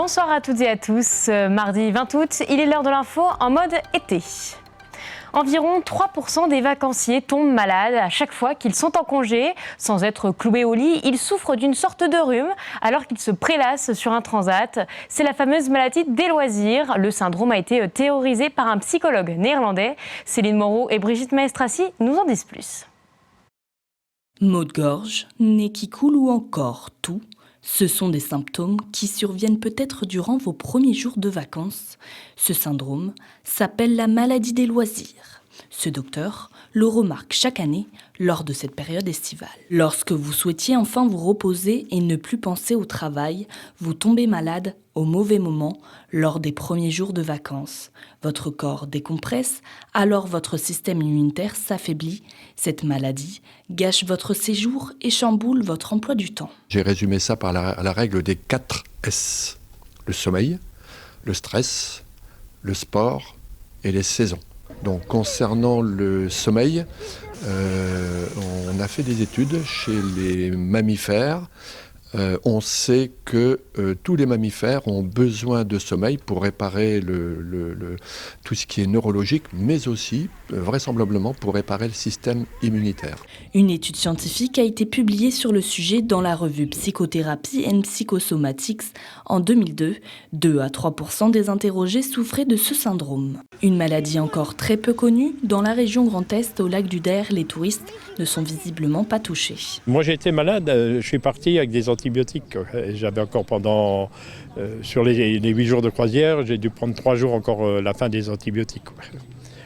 Bonsoir à toutes et à tous. Mardi 20 août, il est l'heure de l'info en mode été. Environ 3% des vacanciers tombent malades à chaque fois qu'ils sont en congé. Sans être cloués au lit, ils souffrent d'une sorte de rhume alors qu'ils se prélassent sur un transat. C'est la fameuse maladie des loisirs. Le syndrome a été théorisé par un psychologue néerlandais. Céline Moreau et Brigitte Maestrassi nous en disent plus. Maux de gorge, nez qui coule ou encore toux, ce sont des symptômes qui surviennent peut-être durant vos premiers jours de vacances. Ce syndrome s'appelle la maladie des loisirs. Ce docteur le remarque chaque année lors de cette période estivale. Lorsque vous souhaitiez enfin vous reposer et ne plus penser au travail, vous tombez malade au mauvais moment lors des premiers jours de vacances. Votre corps décompresse, alors votre système immunitaire s'affaiblit. Cette maladie gâche votre séjour et chamboule votre emploi du temps. J'ai résumé ça par la règle des 4 S. Le sommeil, le stress, le sport et les saisons. Donc concernant le sommeil, on a fait des études chez les mammifères. On sait que tous les mammifères ont besoin de sommeil pour réparer tout ce qui est neurologique, mais aussi, vraisemblablement, pour réparer le système immunitaire. Une étude scientifique a été publiée sur le sujet dans la revue Psychothérapie and Psychosomatics en 2002. 2 à 3% des interrogés souffraient de ce syndrome. Une maladie encore très peu connue. Dans la région Grand Est, au lac du Der, les touristes ne sont visiblement pas touchés. Moi j'ai été malade, je suis parti avec des antibiotiques. J'avais encore sur les 8 jours de croisière, j'ai dû prendre 3 jours encore la fin des antibiotiques.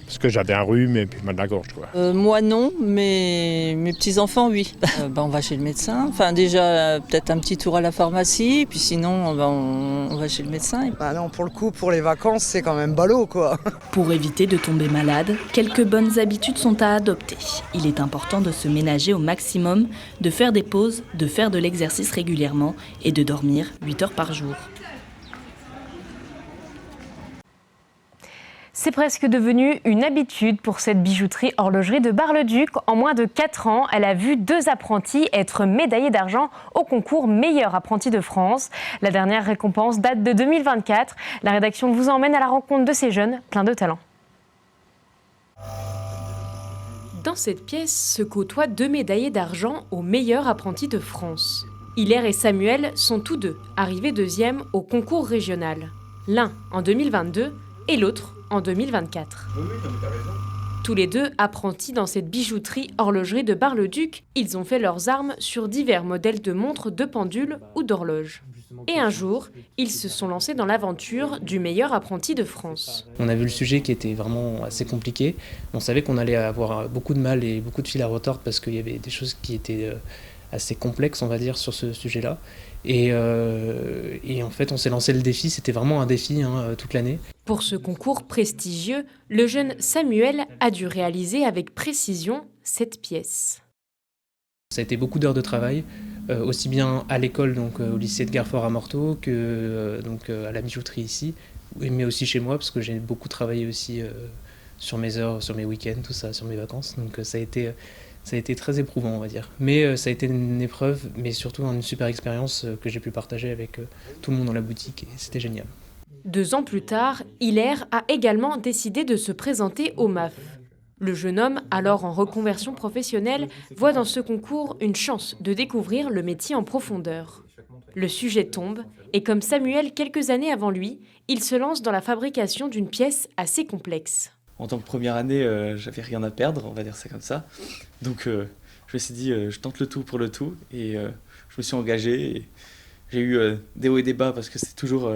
Parce que j'avais un rhume et puis mal de la gorge. Moi non, mais mes petits-enfants oui. On va chez le médecin, enfin déjà peut-être un petit tour à la pharmacie, puis sinon on va chez le médecin. Non, pour le coup, pour les vacances, c'est quand même ballot quoi. Pour éviter de tomber malade, quelques bonnes habitudes sont à adopter. Il est important de se ménager au maximum, de faire des pauses, de faire de l'exercice régulièrement et de dormir 8 heures par jour. C'est presque devenu une habitude pour cette bijouterie horlogerie de Bar-le-Duc. En moins de 4 ans, elle a vu 2 apprentis être médaillés d'argent au concours Meilleur apprenti de France. La dernière récompense date de 2024. La rédaction vous emmène à la rencontre de ces jeunes pleins de talent. Dans cette pièce se côtoient 2 médaillés d'argent au Meilleur apprenti de France. Hilaire et Samuel sont tous deux arrivés 2e au concours régional. L'un en 2022 et l'autre en 2024. Tous les 2 apprentis dans cette bijouterie horlogerie de Bar-le-Duc, ils ont fait leurs armes sur divers modèles de montres, de pendules ou d'horloges. Et un jour, ils se sont lancés dans l'aventure du Meilleur apprenti de France. On a vu le sujet qui était vraiment assez compliqué. On savait qu'on allait avoir beaucoup de mal et beaucoup de fil à retordre parce qu'il y avait des choses qui étaient assez complexes, on va dire, sur ce sujet-là. Et en fait, on s'est lancé le défi. C'était vraiment un défi toute l'année. Pour ce concours prestigieux, le jeune Samuel a dû réaliser avec précision cette pièce. Ça a été beaucoup d'heures de travail, aussi bien à l'école, donc au lycée de Garfort à Morteau, que à la bijouterie ici, mais aussi chez moi, parce que j'ai beaucoup travaillé aussi sur mes heures, sur mes week-ends, tout ça, sur mes vacances. Donc ça a été très éprouvant, on va dire. Mais ça a été une épreuve, mais surtout une super expérience que j'ai pu partager avec tout le monde dans la boutique, et c'était génial. 2 ans plus tard, Hilaire a également décidé de se présenter au MAF. Le jeune homme, alors en reconversion professionnelle, voit dans ce concours une chance de découvrir le métier en profondeur. Le sujet tombe, et comme Samuel quelques années avant lui, il se lance dans la fabrication d'une pièce assez complexe. En tant que première année, j'avais rien à perdre, on va dire ça comme ça. Donc je me suis dit, je tente le tout pour le tout, et je me suis engagé. Et j'ai eu des hauts et des bas parce que c'est toujours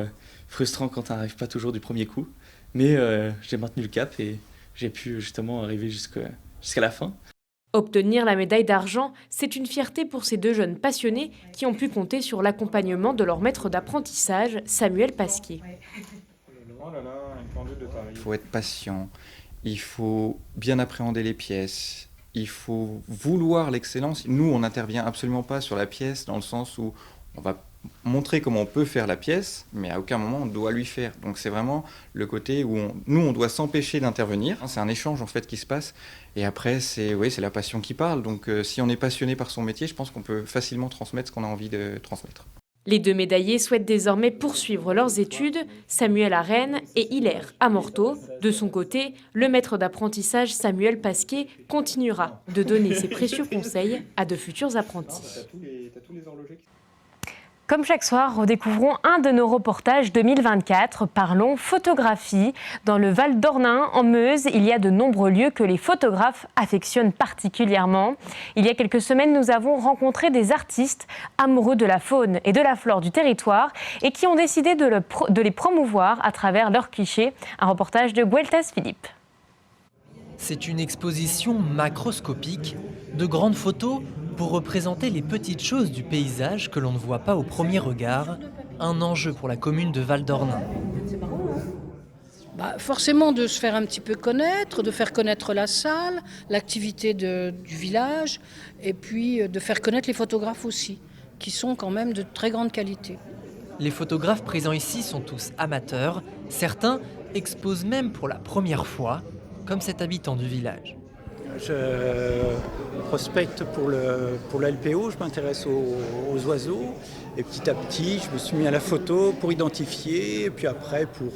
frustrant quand tu n'arrives pas toujours du premier coup. Mais j'ai maintenu le cap et j'ai pu justement arriver jusqu'à la fin. Obtenir la médaille d'argent, c'est une fierté pour ces 2 jeunes passionnés qui ont pu compter sur l'accompagnement de leur maître d'apprentissage, Samuel Pasquier. Il faut être patient, il faut bien appréhender les pièces, il faut vouloir l'excellence. Nous, on n'intervient absolument pas sur la pièce dans le sens où on va montrer comment on peut faire la pièce, mais à aucun moment on doit lui faire. Donc c'est vraiment le côté où on doit s'empêcher d'intervenir. C'est un échange en fait qui se passe. Et après, c'est la passion qui parle. Donc si on est passionné par son métier, je pense qu'on peut facilement transmettre ce qu'on a envie de transmettre. Les 2 médaillés souhaitent désormais poursuivre leurs études, Samuel à Rennes et Hilaire à Morteau. De son côté, le maître d'apprentissage Samuel Pasquet continuera de donner ses précieux conseils à de futurs apprentis. Comme chaque soir, redécouvrons un de nos reportages 2024. Parlons photographie. Dans le Val d'Ornain, en Meuse, il y a de nombreux lieux que les photographes affectionnent particulièrement. Il y a quelques semaines, nous avons rencontré des artistes amoureux de la faune et de la flore du territoire et qui ont décidé de les promouvoir à travers leurs clichés. Un reportage de Gueltas Philippe. C'est une exposition macroscopique de grandes photos pour représenter les petites choses du paysage que l'on ne voit pas au premier regard, un enjeu pour la commune de Val d'Ornain. Forcément de se faire un petit peu connaître, de faire connaître la salle, l'activité du village, et puis de faire connaître les photographes aussi, qui sont quand même de très grande qualité. Les photographes présents ici sont tous amateurs, certains exposent même pour la première fois, comme cet habitant du village. Je prospecte pour la LPO, je m'intéresse aux oiseaux et petit à petit je me suis mis à la photo pour identifier et puis après pour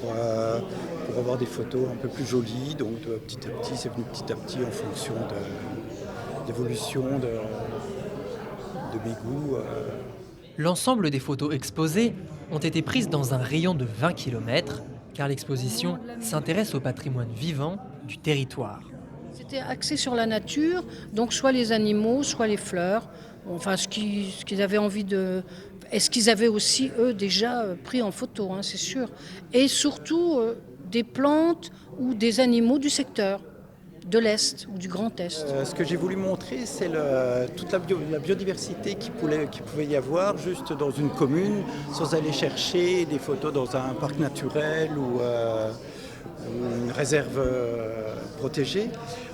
avoir des photos un peu plus jolies. Donc petit à petit, c'est venu petit à petit en fonction de l'évolution de mes goûts. L'ensemble des photos exposées ont été prises dans un rayon de 20 km car l'exposition s'intéresse au patrimoine vivant du territoire. C'était axé sur la nature, donc soit les animaux, soit les fleurs, enfin ce qu'ils avaient envie de... Et ce qu'ils avaient aussi, eux, déjà pris en photo, c'est sûr. Et surtout des plantes ou des animaux du secteur, de l'Est ou du Grand Est. Ce que j'ai voulu montrer, c'est toute la biodiversité qu'il pouvait y avoir juste dans une commune, sans aller chercher des photos dans un parc naturel ou une réserve protégée.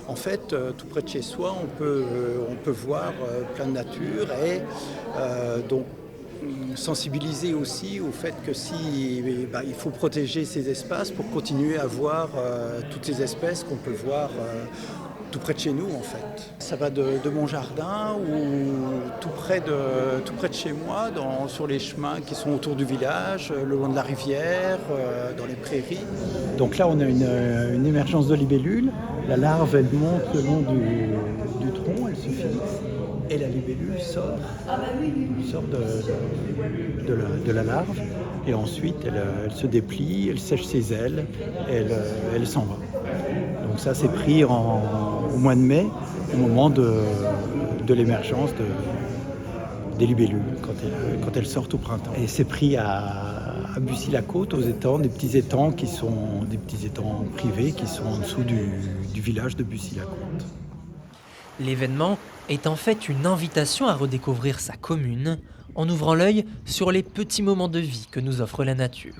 En fait, tout près de chez soi, on peut voir plein de nature et donc sensibiliser aussi au fait que il faut protéger ces espaces pour continuer à voir toutes ces espèces qu'on peut voir tout près de chez nous en fait. Ça va de mon jardin ou tout près de chez moi, sur les chemins qui sont autour du village, le long de la rivière, dans les prairies. Donc là on a une émergence de libellule. La larve elle monte le long du tronc, elle se fixe. Et la libellule sort de la larve et ensuite elle se déplie, elle sèche ses ailes et elle s'en va. Donc ça c'est pris au mois de mai, au moment de l'émergence des libellules, quand elles sortent au printemps. Et c'est pris à Bussy-la-Côte, aux étangs, des petits étangs privés qui sont en dessous du village de Bussy-la-Côte. L'événement est en fait une invitation à redécouvrir sa commune en ouvrant l'œil sur les petits moments de vie que nous offre la nature.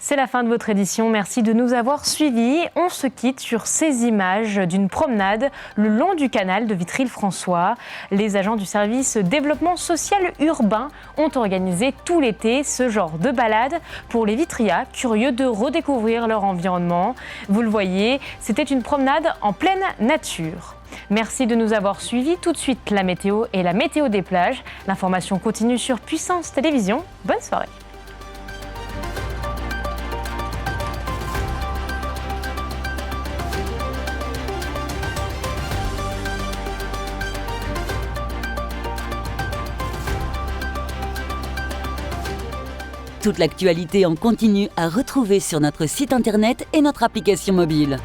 C'est la fin de votre édition. Merci de nous avoir suivis. On se quitte sur ces images d'une promenade le long du canal de Vitry-le-François. Les agents du service développement social urbain ont organisé tout l'été ce genre de balade pour les Vitrias curieux de redécouvrir leur environnement. Vous le voyez, c'était une promenade en pleine nature. Merci de nous avoir suivis. Tout de suite, la météo et la météo des plages. L'information continue sur Puissance Télévision. Bonne soirée. Toute l'actualité en continu à retrouver sur notre site internet et notre application mobile.